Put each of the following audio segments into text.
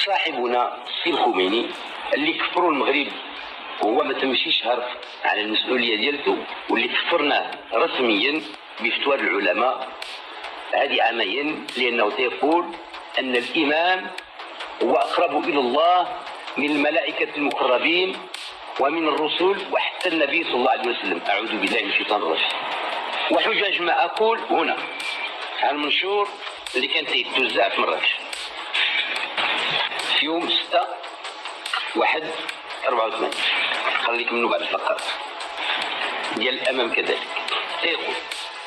صاحبنا الخميني اللي كفروا المغرب هو ما تمشيش هرب على المسؤوليه ديالته، واللي كفرناه رسميا بفتوى العلماء هذه عامين، لانه يقول ان الامام هو اقرب الى الله من الملائكه المقربين ومن الرسل وحتى النبي صلى الله عليه وسلم. اعوذ بالله من الشيطان الرجيم. وحجاج ما اقول هنا على المنشور اللي كان تيتوزع في مراكش في يوم 6/1/84، خليك منه بعد الفقرات ديال الامام كذلك. يقول: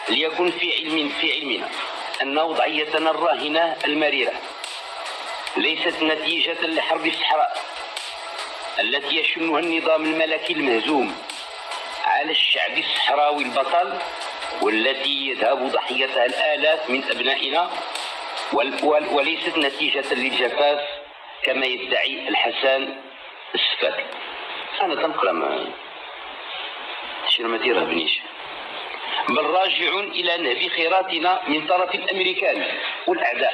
ليكن في علمنا ان وضعيتنا الراهنه المريره ليست نتيجه لحرب الصحراء التي يشنها النظام الملكي المهزوم على الشعب الصحراوي البطل، والتي يذهب ضحيتها الالاف من ابنائنا، وليست نتيجه للجفاف كما يدعي الحسن السفاكي. انا تنقرا ما شنو ما تيرهبنيش، بل راجع الى نهب خيراتنا من طرف الامريكان والاعداء.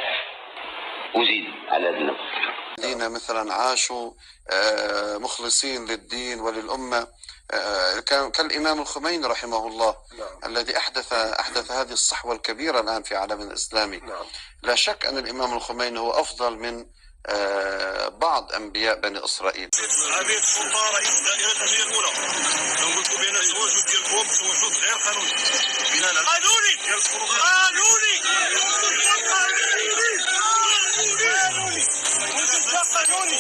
ازيد على هذا النقطه. الذين مثلا عاشوا مخلصين للدين وللأمة كالإمام الخميني رحمه الله الذي أحدث هذه الصحوة الكبيرة الآن في عالم الإسلامي. لا شك أن الإمام الخميني هو أفضل من بعض أنبياء بني إسرائيل. عبيد السلطة رئيس دائرة الأمنية الأولى، نقول لكم بأن التواجد ديالكم تواجد غير قانوني. قانوني قانوني قانوني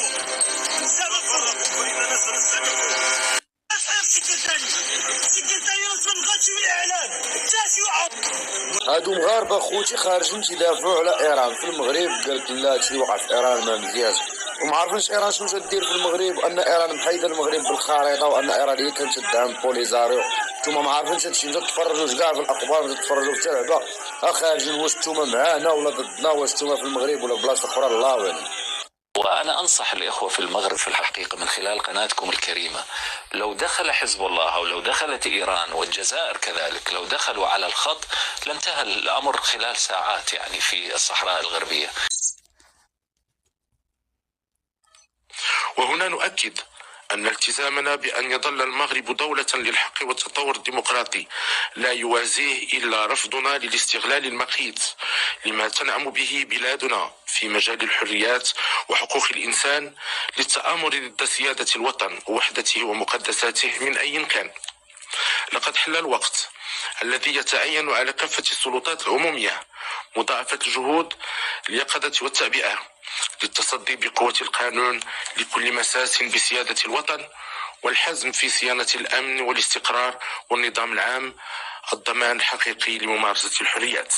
سبب فرق ولينا نسأل السابق. أصحاب السكرتاري رسول الغد والإعلام تاسي وعط. هادو مغاربه خوتي خارجين تيدافعوا على ايران في المغرب. قالت لا هادشي وقع في ايران ما مزيانش، وما عارفينش ايران شنو تدير في المغرب، وان ايران محايده المغرب بالخريطه، وان ايران هي كانت تدعم بوليزاريو. نتوما ما عارفينش هادشي، نتا تفرجوا كاع في الاخبار، نتا تفرجوا في اللعبه خارجين. واش نتوما معانا ولا ضدنا؟ واش نتوما في المغرب ولا بلاصه اخرى؟ الله اعلم. وأنا أنصح الإخوة في المغرب في الحقيقة من خلال قناتكم الكريمة، لو دخل حزب الله أو لو دخلت إيران والجزائر كذلك، لو دخلوا على الخط لانتهى الأمر خلال ساعات يعني في الصحراء الغربية. وهنا نؤكد أن التزامنا بأن يظل المغرب دولة للحق والتطور الديمقراطي لا يوازيه إلا رفضنا للاستغلال المقيت لما تنعم به بلادنا في مجال الحريات وحقوق الإنسان للتآمر ضد سيادة الوطن ووحدته ومقدساته من أي كان. لقد حل الوقت الذي يتعين على كافة السلطات العمومية مضاعفة الجهود اليقظة والتعبئة للتصدي بقوة القانون لكل مساس بسيادة الوطن، والحزم في صيانة الأمن والاستقرار والنظام العام، الضمان الحقيقي لممارسة الحريات.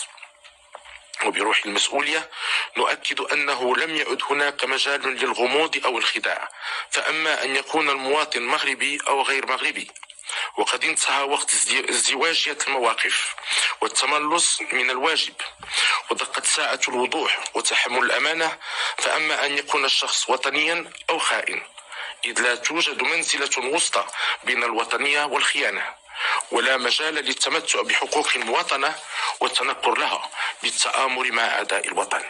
وبروح المسؤولية نؤكد أنه لم يعد هناك مجال للغموض أو الخداع، فأما أن يكون المواطن مغربي أو غير مغربي. وقد انتهى وقت ازدواجية المواقف والتملص من الواجب، ودقت ساعة الوضوح وتحمل الأمانة، فأما أن يكون الشخص وطنيا أو خائن، إذ لا توجد منزلة وسطى بين الوطنية والخيانة، ولا مجال للتمتع بحقوق المواطنة والتنكر لها بالتآمر مع أعداء الوطن.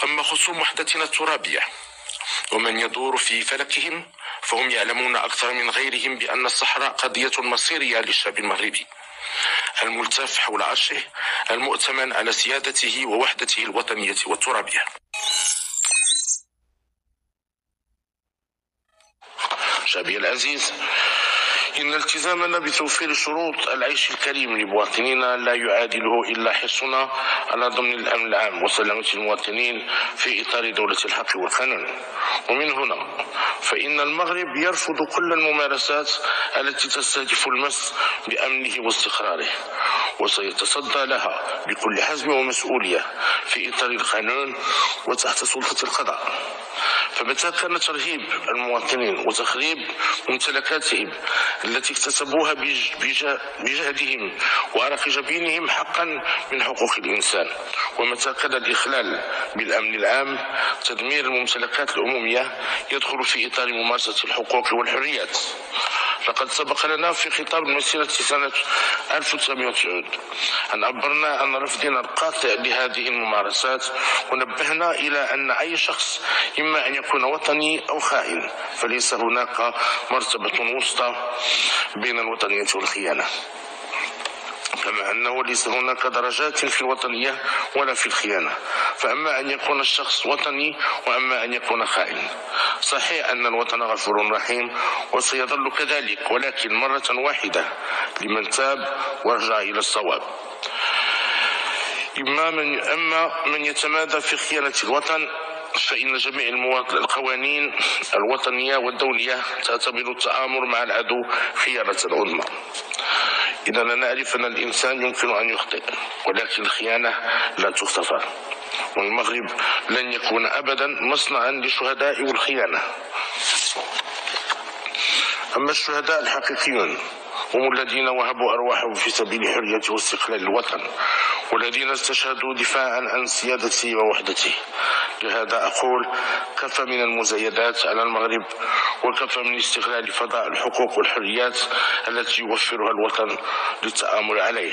أما خصوم وحدتنا الترابية ومن يدور في فلكهم فهم يعلمون أكثر من غيرهم بأن الصحراء قضية مصيرية للشعب المغربي الملتف حول عرشه المؤتمن على سيادته ووحدته الوطنية والترابية. شعبي العزيز، إن التزامنا بتوفير شروط العيش الكريم لمواطنينا لا يعادله إلا حرصنا على ضمن الأمن العام وسلامة المواطنين في إطار دولة الحق والقانون. ومن هنا فإن المغرب يرفض كل الممارسات التي تستهدف المس بأمنه واستقراره، وسيتصدى لها بكل حزم ومسؤولية في إطار القانون وتحت سلطة القضاء. فمتى كان ترهيب المواطنين وتخريب ممتلكاتهم التي اكتسبوها بجهدهم وعرق جبينهم حقا من حقوق الإنسان، ومتى كان الإخلال بالأمن العام تدمير الممتلكات العمومية يدخل في إطار ممارسة الحقوق والحريات، لقد سبق لنا في خطاب المسيرة سنة 1990 أن عبرنا عن رفضنا القاطع لهذه الممارسات، ونبهنا إلى أن أي شخص إما أن يكون وطني أو خائن، فليس هناك مرتبة وسطى بين الوطنية والخيانة، كما أنه ليس هناك درجات في الوطنية ولا في الخيانة، فأما أن يكون الشخص وطني وأما أن يكون خائن. صحيح أن الوطن غفور رحيم وسيظل كذلك، ولكن مرة واحدة لمن تاب ورجع إلى الصواب. أما من يتمادى في خيانة الوطن فإن جميع القوانين الوطنية والدولية تعتبر التآمر مع العدو خيانة عظمى. إننا نعرف أن الإنسان يمكن أن يخطئ، ولكن الخيانة لا تغتفر، والمغرب لن يكون أبدا مصنعا لشهداء الخيانة. أما الشهداء الحقيقيون هم الذين وهبوا أرواحهم في سبيل حرية واستقلال الوطن، والذين استشهدوا دفاعا عن سيادته ووحدته. لهذا أقول كفى من المزايدات على المغرب، وكفى من استغلال فضاء الحقوق والحريات التي يوفرها الوطن للتآمر عليه.